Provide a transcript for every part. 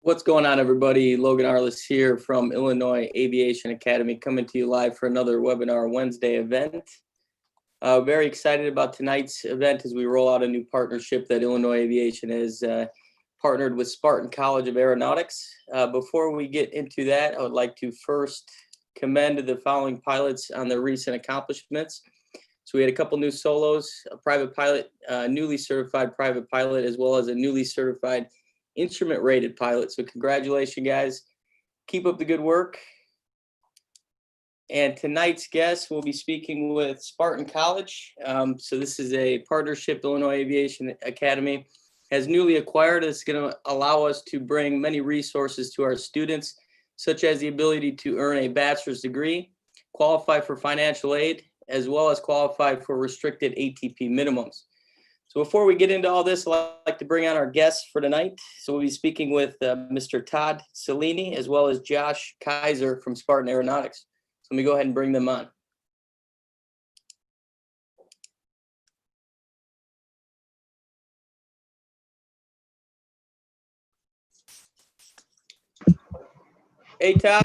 What's going on, everybody? Logan Arliss here from Illinois Aviation Academy, coming to you live for another webinar Wednesday event. Very excited about tonight's event as we roll out a new partnership that Illinois Aviation has partnered with Spartan College of Aeronautics. Before we get into that, I would like to first commend the following pilots on their recent accomplishments. So we had a couple new solos, a private pilot, a newly certified private pilot, as well as a newly certified instrument rated pilot. So congratulations, guys. Keep up the good work. And tonight's guest will be speaking with Spartan College. So this is a partnership Illinois Aviation Academy has newly acquired. It's going to allow us to bring many resources to our students, such as the ability to earn a bachelor's degree, qualify for financial aid, as well as qualify for restricted ATP minimums. So before we get into all this, I'd like to bring on our guests for tonight. So we'll be speaking with Mr. Todd Cellini, as well as Josh Kaiser from Spartan Aeronautics. So let me go ahead and bring them on. Hey, Todd.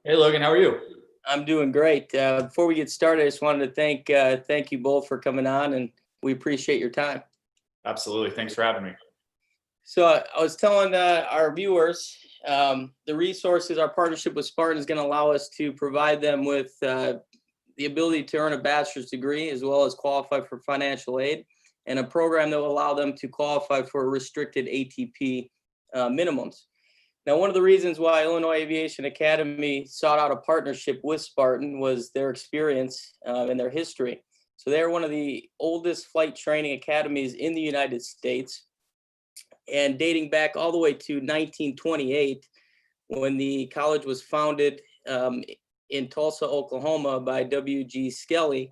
Hey, Logan, how are you? I'm doing great. Before we get started, I just wanted to thank you both for coming on, and we appreciate your time. Absolutely. Thanks for having me. So I was telling our viewers, the resources, our partnership with Spartan is going to allow us to provide them with the ability to earn a bachelor's degree, as well as qualify for financial aid, and a program that will allow them to qualify for restricted ATP minimums. Now, one of the reasons why Illinois Aviation Academy sought out a partnership with Spartan was their experience and their history. So they're one of the oldest flight training academies in the United States, and dating back all the way to 1928, when the college was founded in Tulsa, Oklahoma by W.G. Skelly,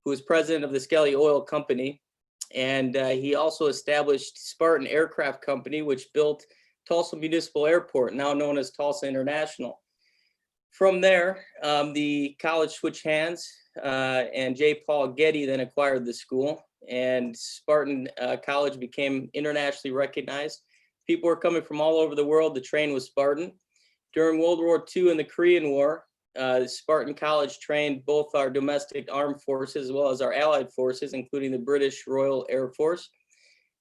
who was president of the Skelly Oil Company. And he also established Spartan Aircraft Company, which built Tulsa Municipal Airport, now known as Tulsa International. From there, the college switched hands, and J. Paul Getty then acquired the school, and Spartan College became internationally recognized. People were coming from all over the world to train with Spartan. During World War II and the Korean War, Spartan College trained both our domestic armed forces as well as our allied forces, including the British Royal Air Force,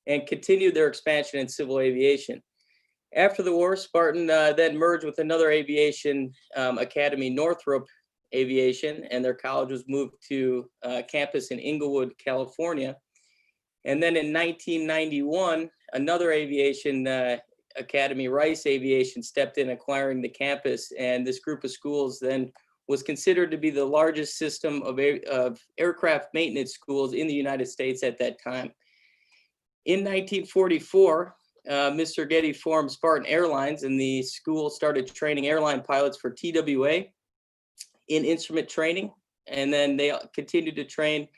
and continued their expansion in civil aviation. After the war, Spartan then merged with another aviation academy, Northrop Aviation, and their college was moved to campus in Inglewood, California. And then in 1991, another aviation academy, Rice Aviation, stepped in, acquiring the campus, and this group of schools then was considered to be the largest system of aircraft maintenance schools in the United States at that time. In 1944, Mr. Getty formed Spartan Airlines, and the school started training airline pilots for TWA in instrument training. And then they continued to train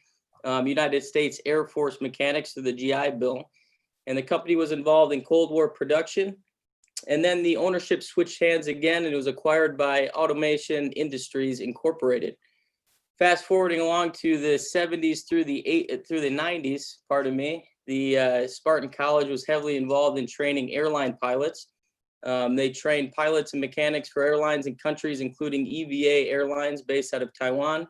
United States Air Force mechanics through the GI Bill. And the company was involved in Cold War production. And then the ownership switched hands again, and it was acquired by Automation Industries Incorporated. Fast forwarding along to the 70s through the 90s, pardon me, the Spartan College was heavily involved in training airline pilots. They trained pilots and mechanics for airlines in countries including EVA Airlines based out of Taiwan,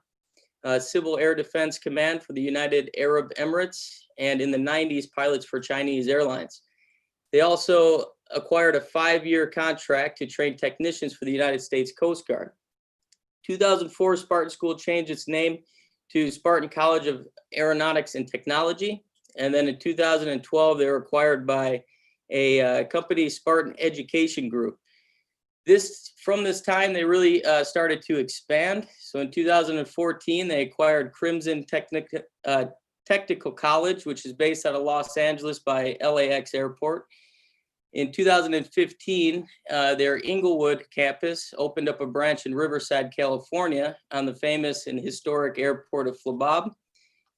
Civil Air Defense Command for the United Arab Emirates, and in the 90s, pilots for Chinese Airlines. They also acquired a 5-year contract to train technicians for the United States Coast Guard. 2004, Spartan School changed its name to Spartan College of Aeronautics and Technology. And then in 2012, they were acquired by a company, Spartan Education Group. From this time, they really started to expand. So in 2014, they acquired Crimson Technical College, which is based out of Los Angeles by LAX Airport. In 2015, their Inglewood campus opened up a branch in Riverside, California, on the famous and historic airport of Flabob.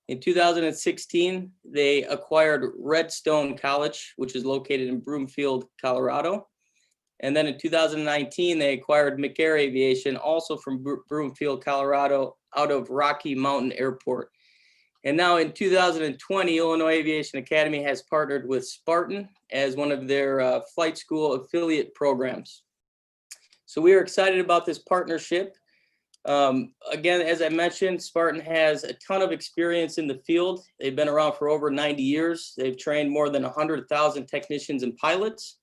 In 2016, they acquired Redstone College, which is located in Broomfield, Colorado. And then in 2019, they acquired McAir Aviation, also from Broomfield, Colorado, out of Rocky Mountain Airport. And now in 2020, Illinois Aviation Academy has partnered with Spartan as one of their flight school affiliate programs. So we are excited about this partnership. Again, as I mentioned, Spartan has a ton of experience in the field. They've been around for over 90 years. They've trained more than 100,000 technicians and pilots.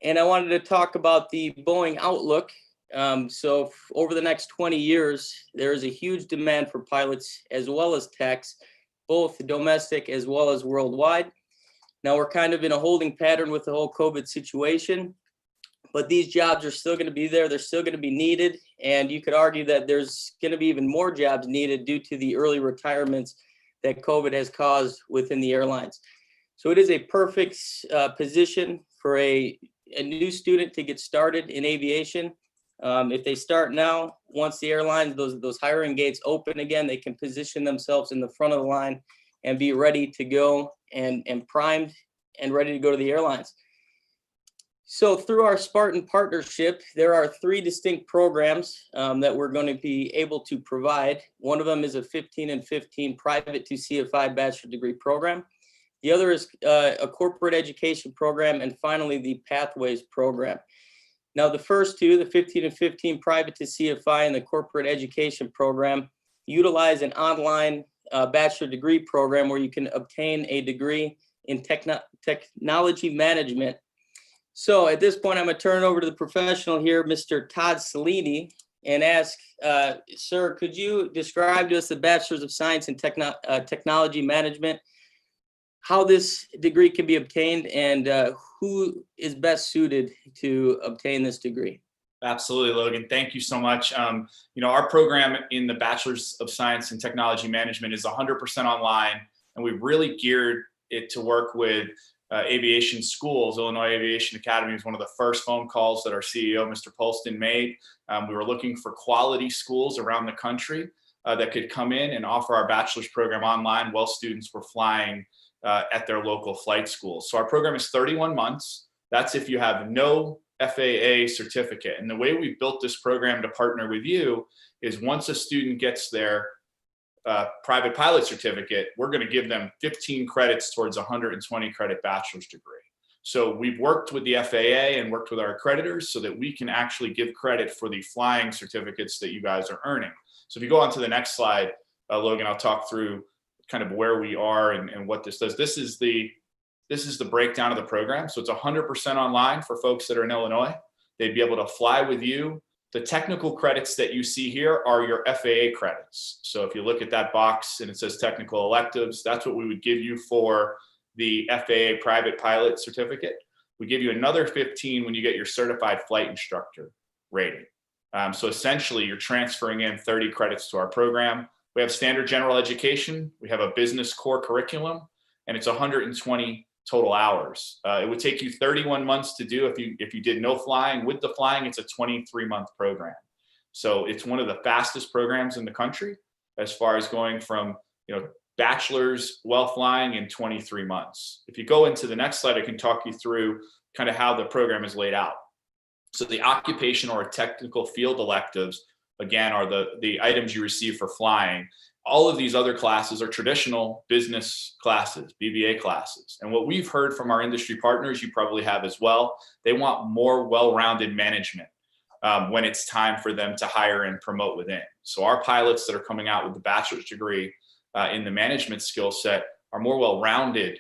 And I wanted to talk about the Boeing outlook. So over the next 20 years, there is a huge demand for pilots as well as techs, both domestic as well as worldwide. Now we're kind of in a holding pattern with the whole COVID situation, but these jobs are still going to be there. They're still going to be needed. And you could argue that there's going to be even more jobs needed due to the early retirements that COVID has caused within the airlines. So it is a perfect position for a new student to get started in aviation. If they start now, once the airlines, those hiring gates open again, they can position themselves in the front of the line and be ready to go and primed and ready to go to the airlines. So through our Spartan partnership, there are 3 distinct programs that we're going to be able to provide. One of them is a 15 and 15 private to CFI bachelor degree program. The other is a corporate education program, and finally the Pathways program. Now the first 2, the 15 and 15 private to CFI and the corporate education program, utilize an online bachelor degree program where you can obtain a degree in technology management. So at this point, I'm going to turn it over to the professional here, Mr. Todd Salini, and ask, sir, could you describe to us the Bachelor's of Science in Technology Management, how this degree can be obtained, and who is best suited to obtain this degree? Absolutely, Logan. Thank you so much. Our program in the Bachelor's of Science in Technology Management is 100% online, and we've really geared it to work with aviation schools. Illinois Aviation Academy was one of the first phone calls that our CEO, Mr. Polston, made. We were looking for quality schools around the country that could come in and offer our bachelor's program online while students were flying at their local flight schools. So our program is 31 months. That's if you have no FAA certificate. And the way we built this program to partner with you is once a student gets their private pilot certificate, we're going to give them 15 credits towards a 120 credit bachelor's degree. So we've worked with the FAA and worked with our accreditors so that we can actually give credit for the flying certificates that you guys are earning. So if you go on to the next slide, Logan, I'll talk through kind of where we are and what this does. This is the breakdown of the program. So it's 100% online for folks that are in Illinois. They'd be able to fly with you. The technical credits that you see here are your FAA credits. So if you look at that box and it says technical electives, that's what we would give you for the FAA private pilot certificate. We give you another 15 when you get your certified flight instructor rating. So essentially you're transferring in 30 credits to our program. We have standard general education. We have a business core curriculum, and it's 120 total hours. It would take you 31 months to do if you did no flying. With the flying, it's a 23-month program. So it's one of the fastest programs in the country as far as going from bachelor's while flying in 23 months. If you go into the next slide, I can talk you through kind of how the program is laid out. So the occupational or technical field electives, again, are the items you receive for flying. All of these other classes are traditional business classes, BBA classes. And what we've heard from our industry partners, you probably have as well, they want more well-rounded management when it's time for them to hire and promote within. So our pilots that are coming out with the bachelor's degree in the management skill set are more well-rounded,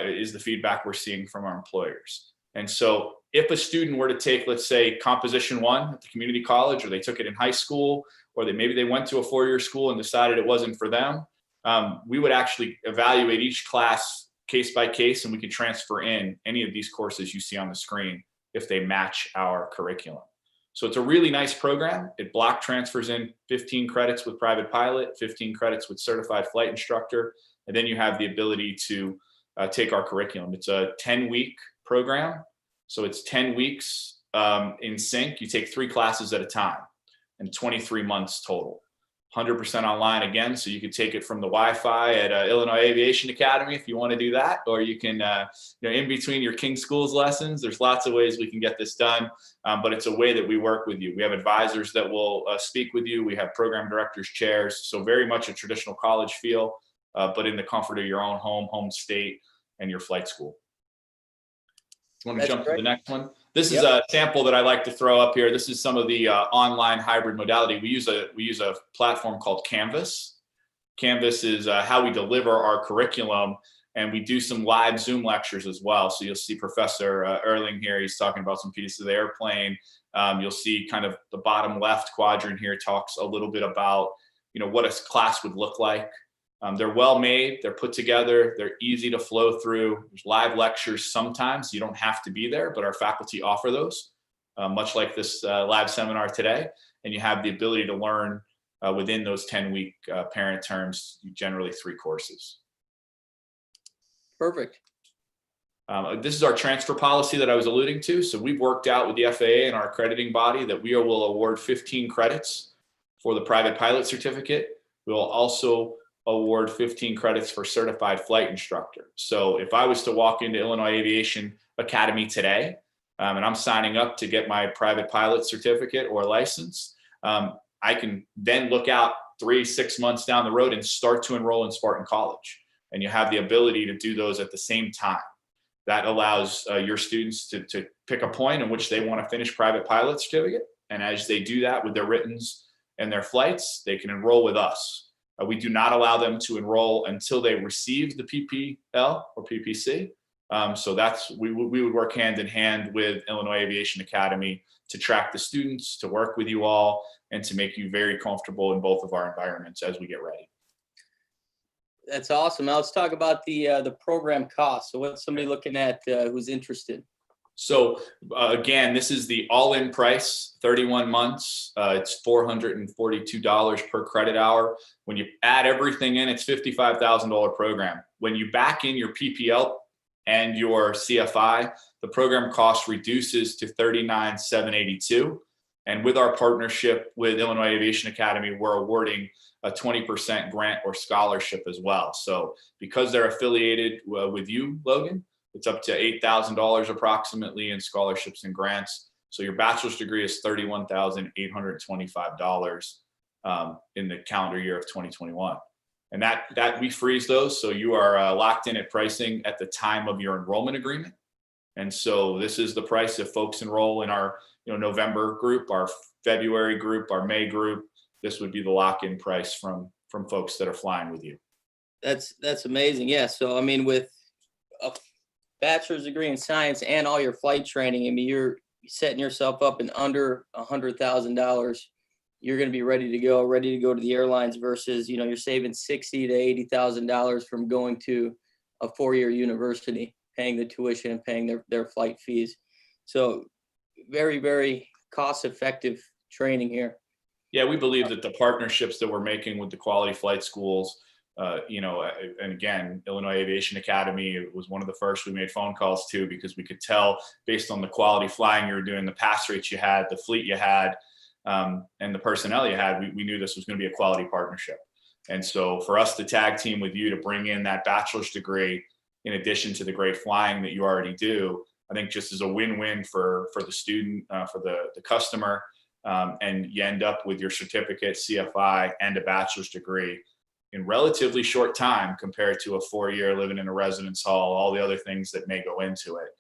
is the feedback we're seeing from our employers. And so if a student were to take, let's say, Composition 1 at the community college, or they took it in high school, or maybe they went to a 4-year school and decided it wasn't for them, we would actually evaluate each class case by case, and we can transfer in any of these courses you see on the screen if they match our curriculum. So it's a really nice program. It block transfers in 15 credits with private pilot, 15 credits with certified flight instructor, and then you have the ability to take our curriculum. It's a 10-week program. So it's 10 weeks in sync. You take 3 classes at a time and 23 months total. 100% online again. So you can take it from the Wi-Fi at Illinois Aviation Academy if you want to do that, or you can, in between your King Schools lessons, there's lots of ways we can get this done. But it's a way that we work with you. We have advisors that will speak with you. We have program directors, chairs. So very much a traditional college feel, but in the comfort of your own home state, and your flight school. You want to jump to the next one? This is a sample that I like to throw up here. This is some of the online hybrid modality. We use a platform called Canvas. Canvas is how we deliver our curriculum, and we do some live Zoom lectures as well. So you'll see Professor Erling here. He's talking about some pieces of the airplane. You'll see kind of the bottom left quadrant here talks a little bit about what a class would look like. They're well made, they're put together, they're easy to flow through. There's live lectures sometimes. You don't have to be there, but our faculty offer those, much like this live seminar today. And you have the ability to learn within those 10-week parent terms, generally 3 courses. Perfect. This is our transfer policy that I was alluding to. So we've worked out with the FAA and our accrediting body that we will award 15 credits for the private pilot certificate. We will also award 15 credits for certified flight instructor. So if I was to walk into Illinois Aviation Academy today, and I'm signing up to get my private pilot certificate or license, I can then look out 3-6 months down the road and start to enroll in Spartan College. And you have the ability to do those at the same time. That allows your students to pick a point in which they want to finish private pilot certificate. And as they do that with their writtens and their flights, they can enroll with us. We do not allow them to enroll until they receive the PPL or PPC. So we would work hand in hand with Illinois Aviation Academy to track the students, to work with you all, and to make you very comfortable in both of our environments as we get ready. That's awesome. Now let's talk about the program cost. So what's somebody looking at who's interested? So again, this is the all-in price, 31 months. It's $442 per credit hour. When you add everything in, it's $55,000 program. When you back in your PPL and your CFI, the program cost reduces to $39,782. And with our partnership with Illinois Aviation Academy, we're awarding a 20% grant or scholarship as well. So because they're affiliated with you, Logan, it's up to $8,000 approximately in scholarships and grants. So your bachelor's degree is $31,825 in the calendar year of 2021. And that we freeze those. So you are locked in at pricing at the time of your enrollment agreement. And so this is the price if folks enroll in our November group, our February group, our May group. This would be the lock-in price from folks that are flying with you. That's amazing. Yeah. So I mean, with a bachelor's degree in science and all your flight training, I mean, you're setting yourself up in under $100,000. You're going to be ready to go to the airlines versus, you're saving $60,000 to $80,000 from going to a 4-year university, paying the tuition and paying their flight fees. So very, very cost-effective training here. Yeah, we believe that the partnerships that we're making with the quality flight schools, and again, Illinois Aviation Academy was one of the first we made phone calls to, because we could tell based on the quality flying you were doing, the pass rates you had, the fleet you had, and the personnel you had, we knew this was going to be a quality partnership. And so for us to tag team with you to bring in that bachelor's degree, in addition to the great flying that you already do, I think just as a win-win for the student, for the customer, and you end up with your certificate, CFI, and a bachelor's degree in relatively short time compared to a 4-year living in a residence hall, all the other things that may go into it.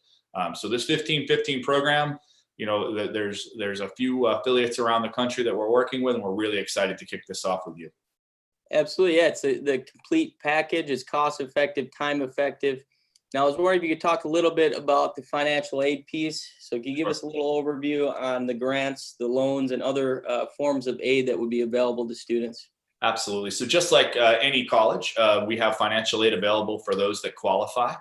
So this 15-15 program, there's a few affiliates around the country that we're working with, and we're really excited to kick this off with you. Absolutely. Yeah, it's the complete package. It's cost effective, time effective. Now, I was wondering if you could talk a little bit about the financial aid piece. So can you give us a little overview on the grants, the loans, and other forms of aid that would be available to students? Absolutely. So just like any college, we have financial aid available for those that qualify.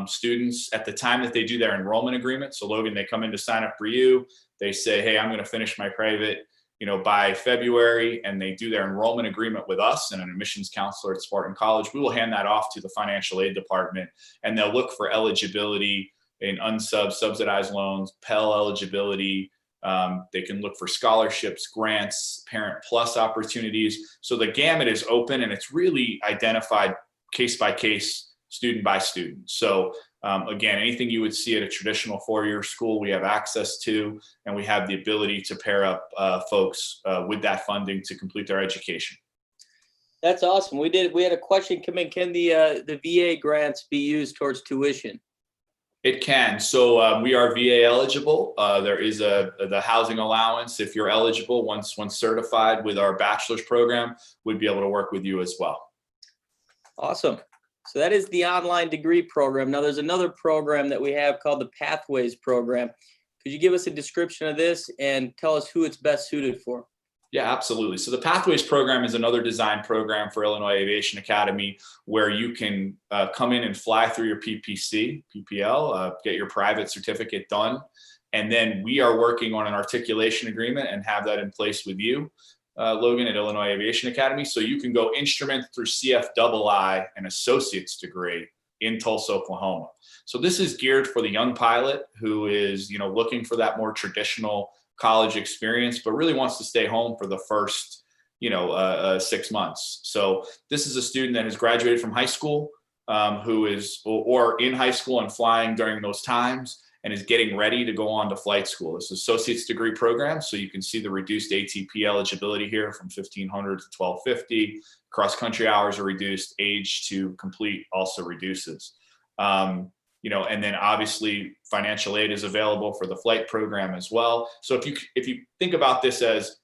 Students, at the time that they do their enrollment agreement, so Logan, they come in to sign up for you, they say, hey, I'm going to finish my private by February, and they do their enrollment agreement with us and an admissions counselor at Spartan College. We will hand that off to the financial aid department, and they'll look for eligibility in subsidized loans, Pell eligibility, They can look for scholarships, grants, Parent Plus opportunities. So the gamut is open, and it's really identified case by case, student by student. So again, anything you would see at a traditional four-year school, we have access to, and we have the ability to pair up folks with that funding to complete their education. That's awesome. We had a question come in. Can the VA grants be used towards tuition? It can. So we are VA eligible. There is the housing allowance. If you're eligible, once certified with our bachelor's program, we'd be able to work with you as well. Awesome. So that is the online degree program. Now there's another program that we have called the Pathways program. Could you give us a description of this and tell us who it's best suited for? Yeah, absolutely. So the Pathways program is another design program for Illinois Aviation Academy where you can come in and fly through your PPL, get your private certificate done. And then we are working on an articulation agreement and have that in place with you, Logan, at Illinois Aviation Academy. So you can go instrument through CFII and associate's degree in Tulsa, Oklahoma. So this is geared for the young pilot who is, looking for that more traditional college experience, but really wants to stay home for the first, 6 months. So this is a student that has graduated from high school, who is, or in high school and flying during those times, and is getting ready to go on to flight school. It's an associate's degree program. So you can see the reduced ATP eligibility here from 1,500 to 1,250. Cross country hours are reduced. Age to complete also reduces. And then obviously financial aid is available for the flight program as well. So if you think about this as,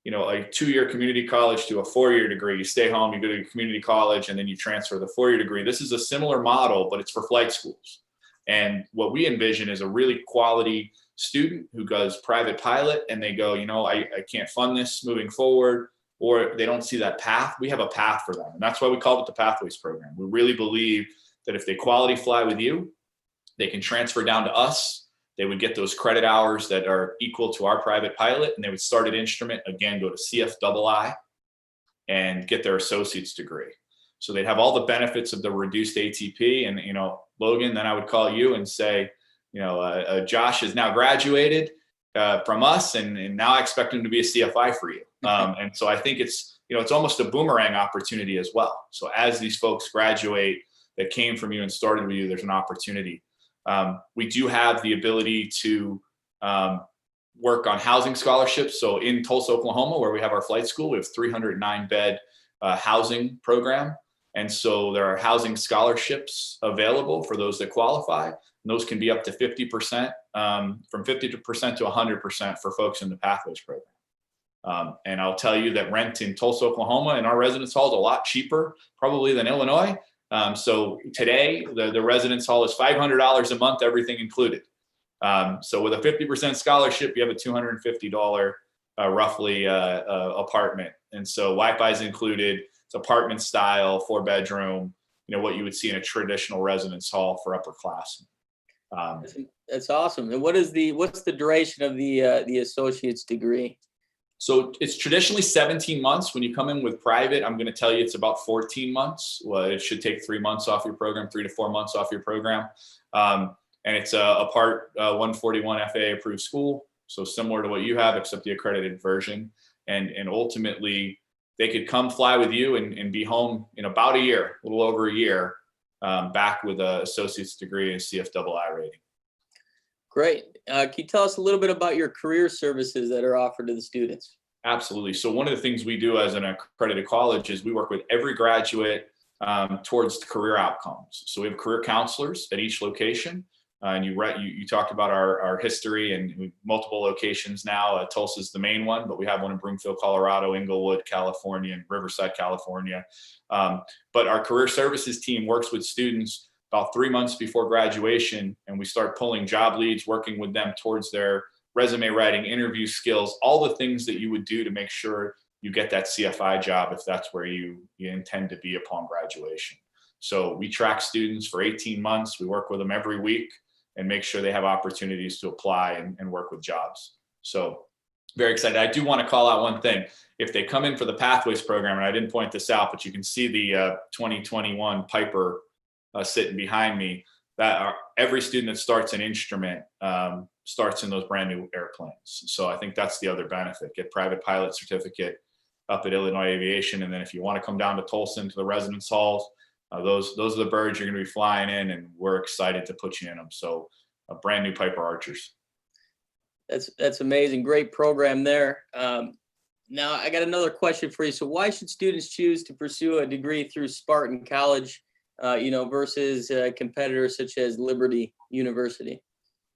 a 2-year community college to a 4-year degree, you stay home, you go to community college, and then you transfer the 4-year degree. This is a similar model, but it's for flight schools. And what we envision is a really quality student who does private pilot and they go, I can't fund this moving forward, or they don't see that path. We have a path for them. And that's why we called it the Pathways program. We really believe that if they quality fly with you, they can transfer down to us. They would get those credit hours that are equal to our private pilot, and they would start at instrument, again, go to CFII and get their associate's degree. So they'd have all the benefits of the reduced ATP. And, Logan, then I would call you and say, Josh has now graduated from us, and now I expect him to be a CFI for you. And so I think it's almost a boomerang opportunity as well. So as these folks graduate that came from you and started with you, there's an opportunity. We do have the ability to work on housing scholarships. So in Tulsa, Oklahoma, where we have our flight school, we have 309 bed housing program. And so there are housing scholarships available for those that qualify. And those can be up to 50%, from 50% to 100% for folks in the Pathways program. And I'll tell you that rent in Tulsa, Oklahoma, in our residence hall is a lot cheaper probably than Illinois. So today the residence hall is $500 a month, everything included. So with a 50% scholarship, you have a $250 roughly apartment. And so Wi-Fi is included. It's apartment style, 4-bedroom, what you would see in a traditional residence hall for upperclassmen. That's awesome. And what's the duration of the associate's degree? So it's traditionally 17 months. When you come in with private, I'm going to tell you it's about 14 months. Well, it should take 3 months off your program, 3 to 4 months off your program. And it's a Part 141 FAA approved school. So similar to what you have, except the accredited version. And ultimately, they could come fly with you and be home in about a year, a little over a year, back with an associate's degree and CFII rating. Great. Can you tell us a little bit about your career services that are offered to the students? Absolutely. So one of the things we do as an accredited college is we work with every graduate towards career outcomes. So we have career counselors at each location. And you talked about our history and multiple locations now. Tulsa is the main one, but we have one in Broomfield, Colorado, Inglewood, California, and Riverside, California. But our career services team works with students about 3 months before graduation, and we start pulling job leads, working with them towards their resume writing, interview skills, all the things that you would do to make sure you get that CFI job if that's where you intend to be upon graduation. So we track students for 18 months. We work with them every week and make sure they have opportunities to apply and work with jobs. So very excited. I do want to call out one thing. If they come in for the Pathways program, and I didn't point this out, but you can see the 2021 Piper sitting behind me. every student that starts an instrument starts in those brand new airplanes. So I think that's the other benefit. Get private pilot certificate up at Illinois Aviation, and then if you want to come down to Tulsa to the residence halls, those are the birds you're going to be flying in, and we're excited to put you in them. So brand new Piper Archers. That's amazing. Great program there. Now I got another question for you. So why should students choose to pursue a degree through Spartan College, versus competitors such as Liberty University?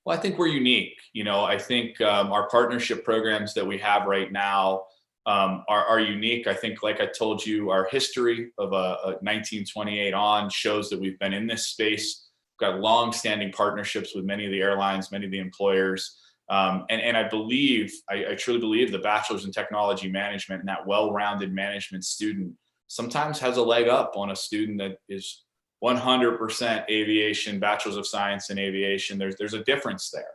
Well, I think we're unique. I think our partnership programs that we have right now are unique. I think, like I told you, our history of 1928 on shows that we've been in this space. We've got long-standing partnerships with many of the airlines, many of the employers. And I truly believe the bachelor's in technology management and that well-rounded management student sometimes has a leg up on a student that is 100% aviation, bachelor's of science in aviation. There's a difference there.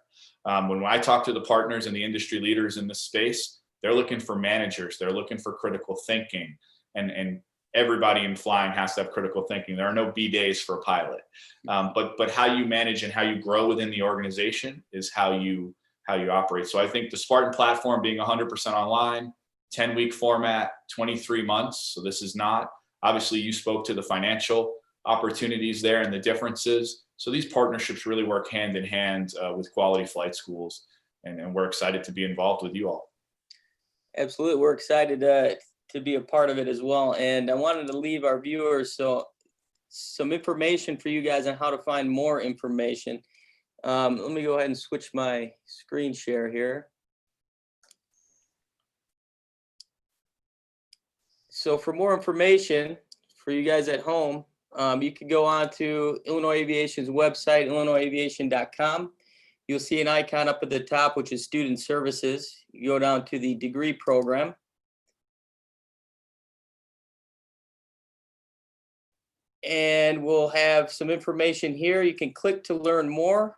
When I talk to the partners and the industry leaders in this space, they're looking for managers. They're looking for critical thinking, and everybody in flying has to have critical thinking. There are no B days for a pilot, but how you manage and how you grow within the organization is how you operate. So I think the Spartan platform being 100% online, 10-week format, 23 months. So this is not, obviously you spoke to the financial opportunities there and the differences. So these partnerships really work hand in hand with quality flight schools, and we're excited to be involved with you all. Absolutely. We're excited to be a part of it as well. And I wanted to leave our viewers some information for you guys on how to find more information. Let me go ahead and switch my screen share here. So for more information for you guys at home, you can go on to Illinois Aviation's website, illinoisaviation.com. You'll see an icon up at the top, which is Student Services. You go down to the degree program. And we'll have some information here. You can click to learn more.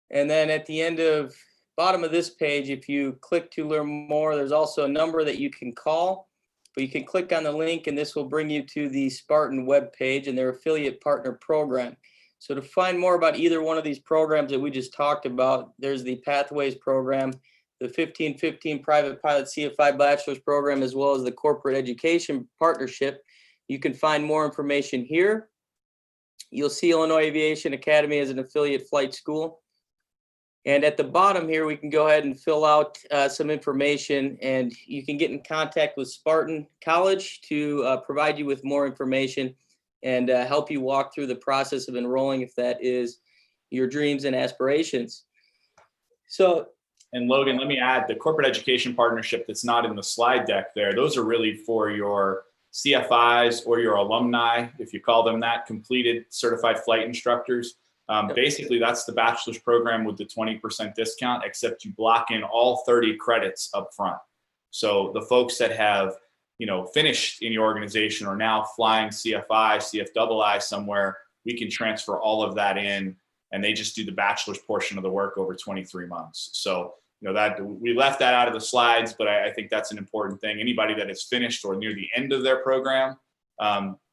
And then at the bottom of this page, if you click to learn more, there's also a number that you can call. But you can click on the link, and this will bring you to the Spartan webpage and their affiliate partner program. So to find more about either one of these programs that we just talked about, there's the Pathways program, the 1515 Private Pilot CFI Bachelor's program, as well as the Corporate Education Partnership. You can find more information here. You'll see Illinois Aviation Academy as an affiliate flight school. And at the bottom here, we can go ahead and fill out some information, and you can get in contact with Spartan College to provide you with more information and help you walk through the process of enrolling if that is your dreams and aspirations. So, and Logan, let me add the corporate education partnership that's not in the slide deck there. Those are really for your CFIs or your alumni, if you call them that, completed certified flight instructors. Basically, that's the bachelor's program with the 20% discount, except you block in all 30 credits up front. So the folks that have, finished in your organization or now flying CFI, CFII somewhere, we can transfer all of that in, and they just do the bachelor's portion of the work over 23 months. So, that we left that out of the slides, but I think that's an important thing. Anybody that is finished or near the end of their program,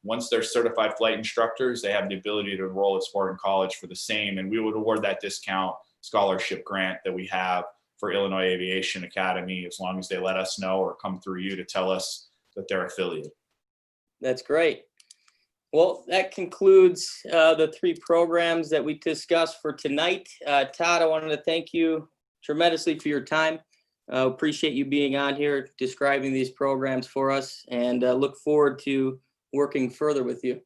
once they're certified flight instructors, they have the ability to enroll at Spartan College for the same, and we would award that discount scholarship grant that we have for Illinois Aviation Academy, as long as they let us know or come through you to tell us that they're affiliated. That's great. Well, that concludes the three programs that we discussed for tonight. Todd, I wanted to thank you tremendously for your time. Appreciate you being on here describing these programs for us, and look forward to working further with you.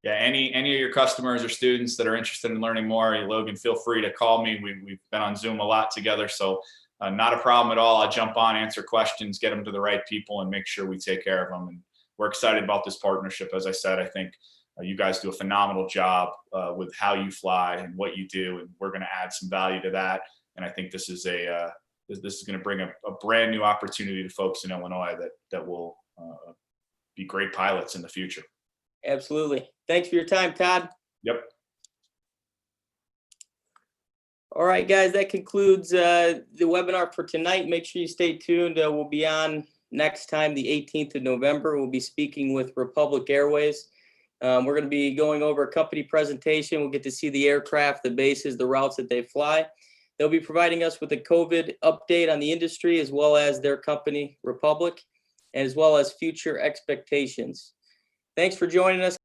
Yeah, any of your customers or students that are interested in learning more, Logan, feel free to call me. We've been on Zoom a lot together, so not a problem at all. I'll jump on, answer questions, get them to the right people, and make sure we take care of them. And we're excited about this partnership. As I said, I think you guys do a phenomenal job with how you fly and what you do, and we're going to add some value to that. And I think this is this is going to bring a brand new opportunity to folks in Illinois that will be great pilots in the future. Absolutely. Thanks for your time, Todd. Yep. All right, guys, that concludes the webinar for tonight. Make sure you stay tuned. We'll be on next time, the 18th of November. We'll be speaking with Republic Airways. We're going to be going over a company presentation. We'll get to see the aircraft, the bases, the routes that they fly. They'll be providing us with a COVID update on the industry, as well as their company, Republic, as well as future expectations. Thanks for joining us.